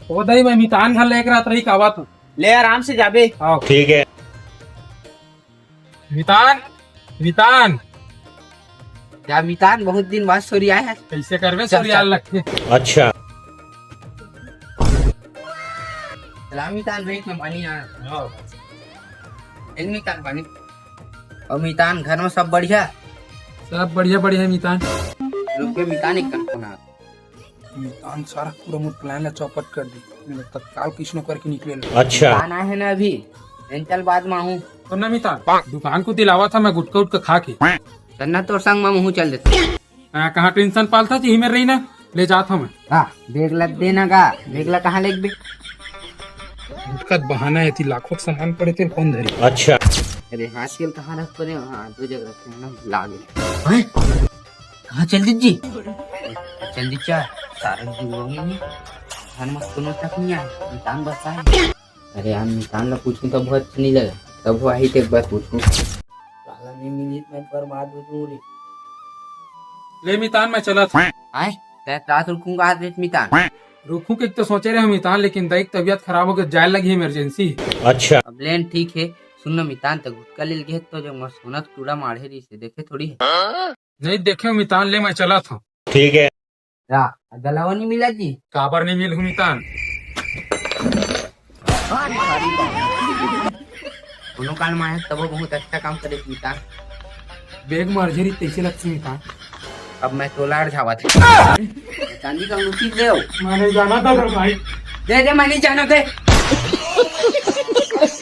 वो दही मैं मितान घर लेकर रात रही कावा तू ले आराम से जाबे। आओ ठीक है। मितान मितान या मितान बहुत दिन बाद सोरी आया है। कैसे करवे चल, सरियाल रखे अच्छा। चला मितान बैंक में पानी आया। इन मितान पानी। और मितान घर में सब बढ़िया। सब बढ़िया बढ़िया है मितान। रुक के मितान एक कन फोन मितान सारा पूरा मुझ प्लान ला चौपट कर दी मैंने तत्काल किसी ने करके निकले अच्छा। आना है ना अभी। चल बाद में हूँ तो ना मितान दुकान को दिलावा था मैं गुटका उटका खा के तन्ना तो संग में मुँह चल देता। कहाँ टेंशन पालता थी में रही ना ले जाता हूँ मैं हाँ बेग लग देना का बेग ला कहाँ लेग बे। गुटका बहाना है थी लाखों के सामान पड़े थे कौन धरी अच्छा। अरे हाँ स्केल कहाँ रख पड़े। हाँ दो जगह रखे हैं ना लागे। कहाँ चल दीजिए चल दीजिए सारा जीवोगे नहीं घर में सुनो तक नहीं आए मितान बसा है। अरे यार मितान ला पूछूं तो बहुत अच्छा नहीं लगा तब वो आई थे एक बार पूछूं साला नहीं मिली मैं बर्बाद हो जाऊं रे। ले मितान मैं चला था आए तै रात रुकूंगा आज रेत मितान। रुकू के तो सोचे रहे मितान लेकिन दही की तबीयत खराब हो गई जाए लगी इमरजेंसी। अच्छा। अब लेन ठीक है सुन मितान तो गुटका ले गए तो जब मैं सोना टूड़ा मारे रही से देखे थोड़ी है। नहीं देखे मितान ले मैं चला था ठीक है। रा गलावा नहीं मिला जी। काबर नहीं मिल हूँ मितान दोनों काल में आया तब वो बहुत अच्छा काम करे मितान। बेग मर्जरी तैसे लगती मितान अब मैं तोलाड़ झावा था चांदी का अंगूठी दे मैंने जाना था भाई दे मैं नहीं जाना थे।